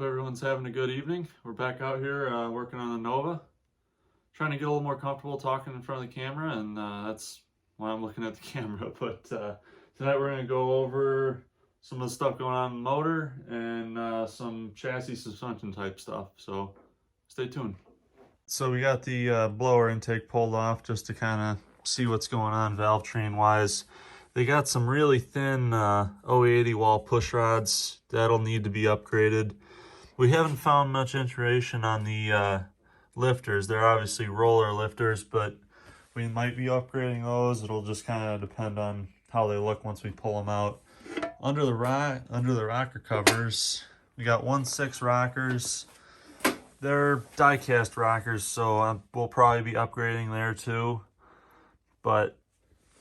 Hope everyone's having a good evening. We're back out here working on the Nova. Trying to get a little more comfortable talking in front of the camera, and that's why I'm looking at the camera. But tonight we're going to go over some of the stuff going on in the motor and some chassis suspension type stuff. So stay tuned. So we got the blower intake pulled off just to kind of see what's going on valve train wise. They got some really thin 080 wall push rods that'll need to be upgraded. We haven't found much information on the lifters. They're obviously roller lifters, but we might be upgrading those. It'll just kind of depend on how they look once we pull them out. Under the rocker covers, we got 1/6 rockers. They're die-cast rockers, so we'll probably be upgrading there too. But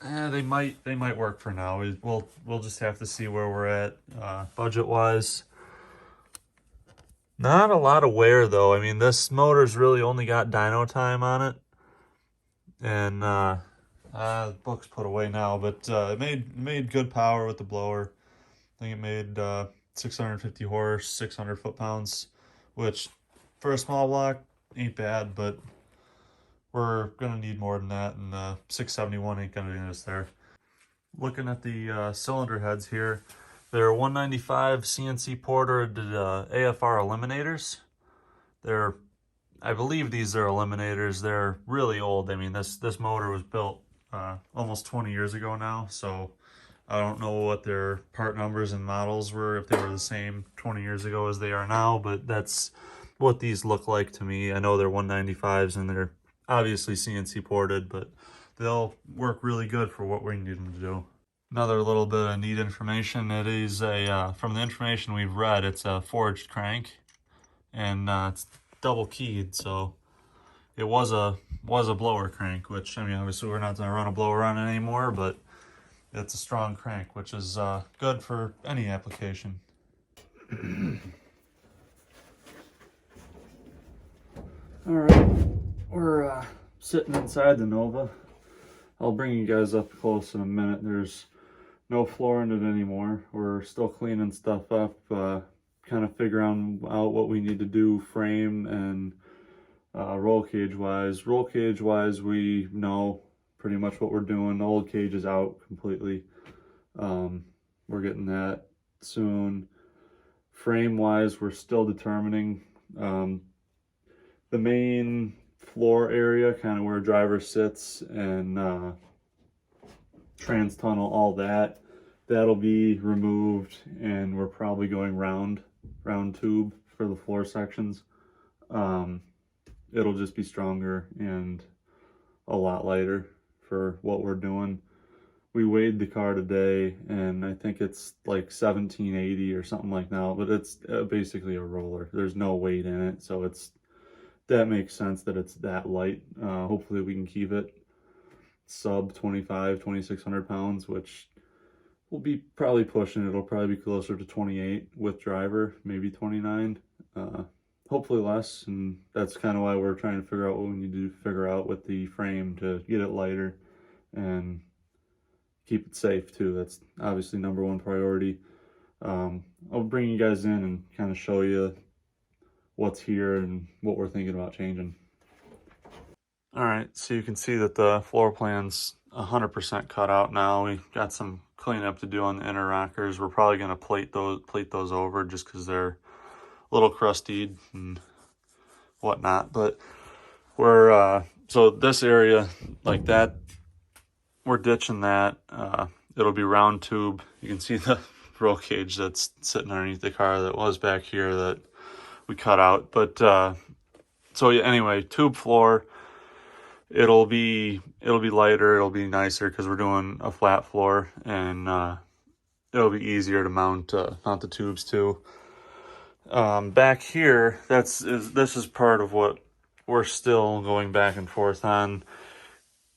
they might work for now. We'll just have to see where we're at budget-wise. Not a lot of wear though. I mean, this motor's really only got dyno time on it, and the book's put away now. But it made good power with the blower. I think it made 650 horse, 600 foot-pounds, which for a small block ain't bad, but we're gonna need more than that, and 671 ain't gonna get us there. Looking at the cylinder heads here, they're 195 CNC ported AFR eliminators. I believe these are eliminators. They're really old. I mean, this motor was built almost 20 years ago now, so I don't know what their part numbers and models were, if they were the same 20 years ago as they are now, but that's what these look like to me. I know they're 195s and they're obviously CNC ported, but they'll work really good for what we need them to do. Another little bit of neat information. It is from the information we've read, it's a forged crank, and it's double keyed, so it was a blower crank, which, I mean, obviously we're not gonna run a blower on it anymore, but it's a strong crank, which is good for any application. All right, we're sitting inside the Nova. I'll bring you guys up close in a minute. There's no floor in it anymore. We're still cleaning stuff up, kind of figuring out what we need to do frame and roll cage wise. Roll cage wise, we know pretty much what we're doing. The old cage is out completely. We're getting that soon. Frame wise, we're still determining. The main floor area, kind of where a driver sits, and trans tunnel, all that'll be removed, and we're probably going round tube for the floor sections. It'll just be stronger and a lot lighter for what we're doing. We weighed the car today, and I think it's like 1780 or something like that, but it's basically a roller. There's no weight in it, so that makes sense that it's that light. Hopefully we can keep it sub 2,600 pounds, which we'll be probably pushing. It'll probably be closer to 28 with driver, maybe 29. Hopefully less, and that's kind of why we're trying to figure out what we need to figure out with the frame to get it lighter and keep it safe too. That's obviously #1 priority. I'll bring you guys in and kind of show you what's here and what we're thinking about changing. All right, so you can see that the floor plan's 100% cut out now. We got some cleanup to do on the inner rockers. We're probably gonna plate those over just because they're a little crusty and whatnot. But we're so this area like that, we're ditching that. It'll be round tube. You can see the roll cage that's sitting underneath the car that was back here that we cut out. But so yeah, anyway, tube floor. It'll be lighter. It'll be nicer because we're doing a flat floor, and it'll be easier to mount the tubes too. Back here, this is part of what we're still going back and forth on.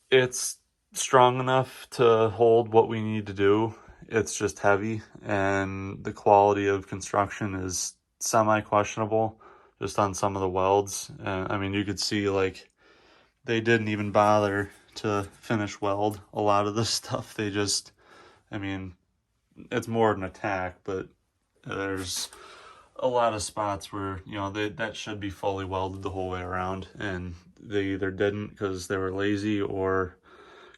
It's strong enough to hold what we need to do. It's just heavy, and the quality of construction is semi-questionable just on some of the welds. And I mean, you could see like they didn't even bother to finish weld a lot of this stuff. They just, I mean, it's more of an attack, but there's a lot of spots where, you know, that should be fully welded the whole way around, and they either didn't because they were lazy or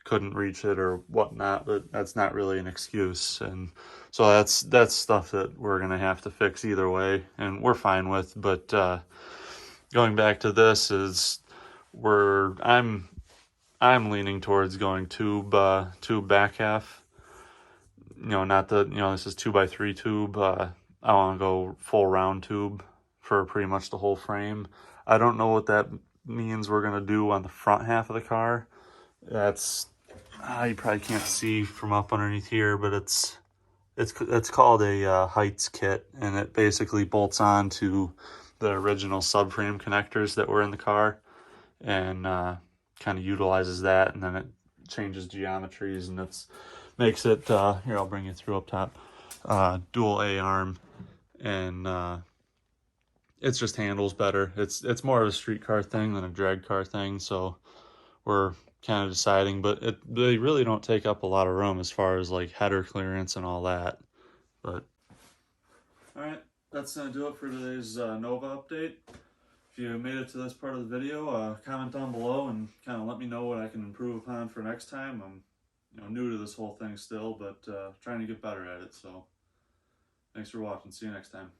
couldn't reach it or whatnot, but that's not really an excuse. And so that's stuff that we're gonna have to fix either way, and we're fine with. But going back to this is where I'm leaning towards going tube back half. You know, not the, you know, this is 2x3 tube. I want to go full round tube for pretty much the whole frame. I don't know what that means we're gonna do on the front half of the car. That's you probably can't see from up underneath here, but it's called a Heights kit, and it basically bolts on to the original subframe connectors that were in the car, and kind of utilizes that, and then it changes geometries, and it's makes it here, I'll bring you through up top, dual A-arm, and it just handles better. It's more of a street car thing than a drag car thing, so we're kind of deciding, but they really don't take up a lot of room as far as like header clearance and all that. But all right, that's gonna do it for today's Nova update. If you made it to this part of the video, comment down below and kind of let me know what I can improve upon for next time. I'm, you know, new to this whole thing still, but trying to get better at it. So thanks for watching. See you next time.